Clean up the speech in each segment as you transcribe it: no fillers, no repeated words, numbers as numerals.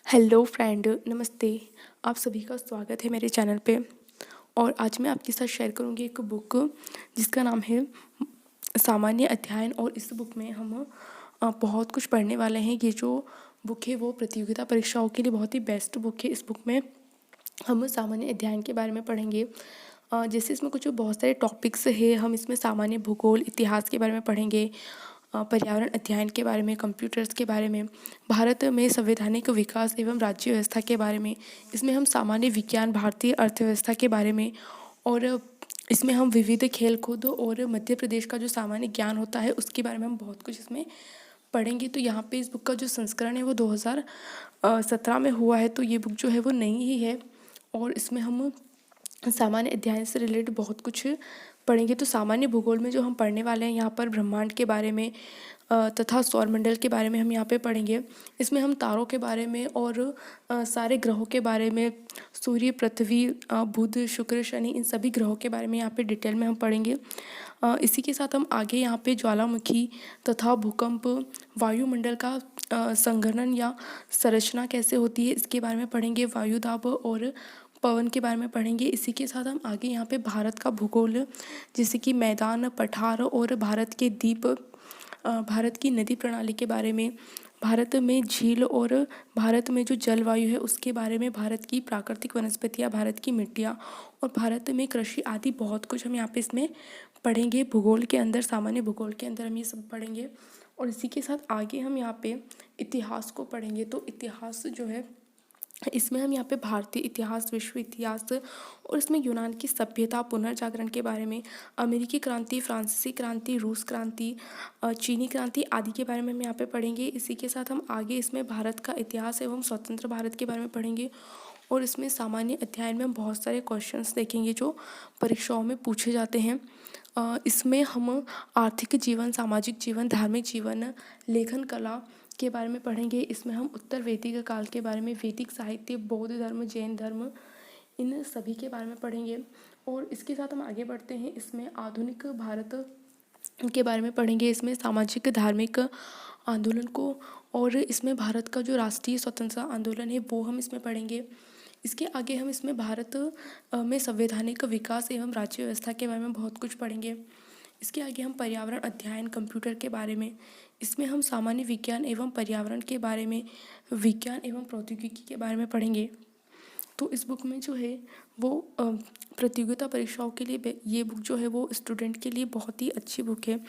Hello friend, नमस्ते। आप सभी का स्वागत है मेरे चैनल पे। और आज मैं आपके साथ शेयर करूंगी एक बुक जिसका नाम है सामान्य अध्ययन। और इस बुक में हम बहुत कुछ पढ़ने वाले हैं। ये जो बुक है वो प्रतियोगिता परीक्षाओं के लिए बहुत ही बेस्ट बुक है। इस बुक में हम सामान्य अध्ययन के बारे में पढ़ेंगे। जैसे इसमें कुछ बहुत सारे टॉपिक्स है। हम इसमें सामान्य भूगोल, इतिहास के बारे में पढ़ेंगे, पर्यावरण अध्ययन के बारे में, कंप्यूटर्स के बारे में, भारत में संवैधानिक विकास एवं राज्य व्यवस्था के बारे में। इसमें हम सामान्य विज्ञान, भारतीय अर्थव्यवस्था के बारे में, और इसमें हम विविध खेल कूद और मध्य प्रदेश का जो सामान्य ज्ञान होता है उसके बारे में हम बहुत कुछ इसमें पढ़ेंगे। तो यहाँ पे इस बुक का जो संस्करण है वो 2017 में हुआ है। तो ये बुक जो है वो नई ही है। और इसमें हम सामान्य अध्ययन से रिलेटेड बहुत कुछ पढ़ेंगे। तो सामान्य भूगोल में जो हम पढ़ने वाले हैं यहाँ पर ब्रह्मांड के बारे में तथा सौरमंडल के बारे में हम यहाँ पे पढ़ेंगे। इसमें हम तारों के बारे में और सारे ग्रहों के बारे में, सूर्य, पृथ्वी, बुध, शुक्र, शनि, इन सभी ग्रहों के बारे में यहाँ पे डिटेल में हम पढ़ेंगे। इसी के साथ हम आगे यहाँ पे ज्वालामुखी तथा भूकंप, वायुमंडल का संघनन या संरचना कैसे होती है इसके बारे में पढ़ेंगे। वायुदाब और पवन के बारे में पढ़ेंगे। इसी के साथ हम आगे यहाँ पे भारत का भूगोल, जैसे कि मैदान, पठार और भारत के द्वीप, भारत की नदी प्रणाली के बारे में, भारत में झील और भारत में जो जलवायु है उसके बारे में, भारत की प्राकृतिक वनस्पतियाँ, भारत की मिट्टियाँ और भारत में कृषि आदि बहुत कुछ हम यहाँ पे इसमें पढ़ेंगे। भूगोल के अंदर, सामान्य भूगोल के अंदर हम ये सब पढ़ेंगे। और इसी के साथ आगे हम यहाँ पे इतिहास को पढ़ेंगे। तो इतिहास जो है इसमें हम यहाँ पे भारतीय इतिहास, विश्व इतिहास और इसमें यूनान की सभ्यता, पुनर्जागरण के बारे में, अमेरिकी क्रांति, फ्रांसीसी क्रांति, रूस क्रांति, चीनी क्रांति आदि के बारे में हम यहाँ पे पढ़ेंगे। इसी के साथ हम आगे इसमें भारत का इतिहास एवं स्वतंत्र भारत के बारे में पढ़ेंगे। और इसमें सामान्य अध्ययन में हम बहुत सारे क्वेश्चंस देखेंगे जो परीक्षाओं में पूछे जाते हैं। इसमें हम आर्थिक जीवन, सामाजिक जीवन, धार्मिक जीवन, लेखन कला के बारे में पढ़ेंगे। इसमें हम उत्तर वैदिक काल के बारे में, वैदिक साहित्य, बौद्ध धर्म, जैन धर्म, इन सभी के बारे में पढ़ेंगे। और इसके साथ हम आगे बढ़ते हैं। इसमें आधुनिक भारत के बारे में पढ़ेंगे। इसमें सामाजिक धार्मिक आंदोलन को, और इसमें भारत का जो राष्ट्रीय स्वतंत्रता आंदोलन है वो हम इसमें पढ़ेंगे। इसके आगे हम इसमें भारत में संवैधानिक विकास एवं राज्य व्यवस्था के बारे में बहुत कुछ पढ़ेंगे। इसके आगे हम पर्यावरण अध्ययन, कंप्यूटर के बारे में, इसमें हम सामान्य विज्ञान एवं पर्यावरण के बारे में, विज्ञान एवं प्रौद्योगिकी के बारे में पढ़ेंगे। तो इस बुक में जो है वो प्रतियोगिता परीक्षाओं के लिए ये बुक जो है वो स्टूडेंट के लिए बहुत ही अच्छी बुक है।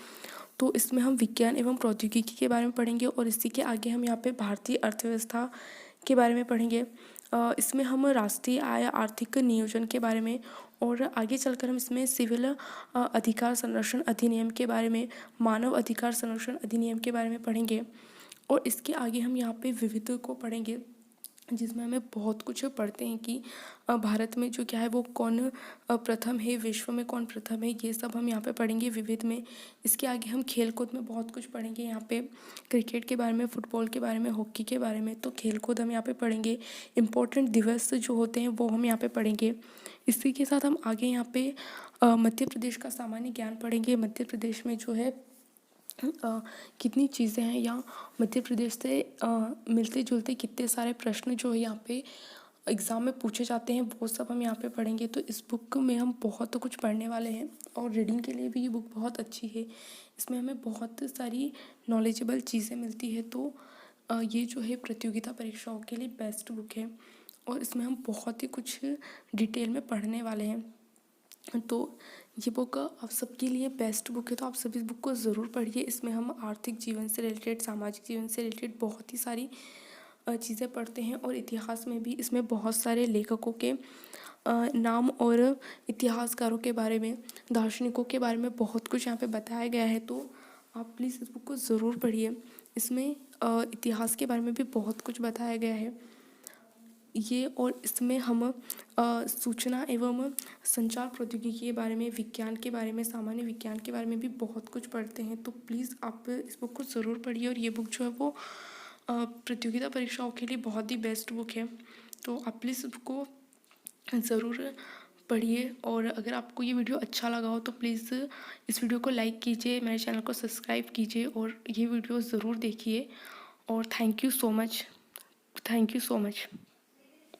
तो इसमें हम विज्ञान एवं प्रौद्योगिकी के बारे में पढ़ेंगे। और इसी के आगे हम यहाँ पे भारतीय अर्थव्यवस्था के बारे में पढ़ेंगे। इसमें हम राष्ट्रीय आय, आर्थिक नियोजन के बारे में, और आगे चलकर हम इसमें सिविल अधिकार संरक्षण अधिनियम के बारे में, मानव अधिकार संरक्षण अधिनियम के बारे में पढ़ेंगे। और इसके आगे हम यहाँ पे विविध को पढ़ेंगे, जिसमें हमें बहुत कुछ पढ़ते हैं कि भारत में जो क्या है वो कौन प्रथम है, विश्व में कौन प्रथम है, ये सब हम यहाँ पे पढ़ेंगे विविध में। इसके आगे हम खेल कूद में बहुत कुछ पढ़ेंगे। यहाँ पे क्रिकेट के बारे में, फुटबॉल के बारे में, हॉकी के बारे में। तो खेल कूद हम यहाँ पे पढ़ेंगे। इम्पोर्टेंट दिवस जो होते हैं वो हम यहाँ पे पढ़ेंगे। इसी के साथ हम आगे यहाँ पे मध्य प्रदेश का सामान्य ज्ञान पढ़ेंगे। मध्य प्रदेश में जो है कितनी चीज़ें हैं, या मध्य प्रदेश से मिलते जुलते कितने सारे प्रश्न जो है यहाँ पे एग्ज़ाम में पूछे जाते हैं, वो सब हम यहाँ पे पढ़ेंगे। तो इस बुक में हम बहुत कुछ पढ़ने वाले हैं। और रीडिंग के लिए भी ये बुक बहुत अच्छी है। इसमें हमें बहुत सारी नॉलेजेबल चीज़ें मिलती है। तो ये जो है प्रतियोगिता परीक्षाओं के लिए बेस्ट बुक है। और इसमें हम बहुत ही कुछ डिटेल में पढ़ने वाले हैं। तो ये बुक आप सबके लिए बेस्ट बुक है। तो आप सभी इस बुक को ज़रूर पढ़िए। इसमें हम आर्थिक जीवन से रिलेटेड, सामाजिक जीवन से रिलेटेड बहुत ही सारी चीज़ें पढ़ते हैं। और इतिहास में भी इसमें बहुत सारे लेखकों के नाम और इतिहासकारों के बारे में, दार्शनिकों के बारे में बहुत कुछ यहाँ पे बताया गया है। तो आप प्लीज़ इस बुक को ज़रूर पढ़िए। इसमें इतिहास के बारे में भी बहुत कुछ बताया गया है ये। और इसमें हम सूचना एवं संचार प्रौद्योगिकी के बारे में, विज्ञान के बारे में, सामान्य विज्ञान के बारे में भी बहुत कुछ पढ़ते हैं। तो प्लीज़ आप इस बुक को ज़रूर पढ़िए। और ये बुक जो है वो प्रतियोगिता परीक्षाओं के लिए बहुत ही बेस्ट बुक है। तो आप प्लीज़ इस बुक को ज़रूर पढ़िए। और अगर आपको ये वीडियो अच्छा लगा हो तो प्लीज़ इस वीडियो को लाइक कीजिए, मेरे चैनल को सब्सक्राइब कीजिए और ये वीडियो ज़रूर देखिए। और thank you so much. Thank you so much.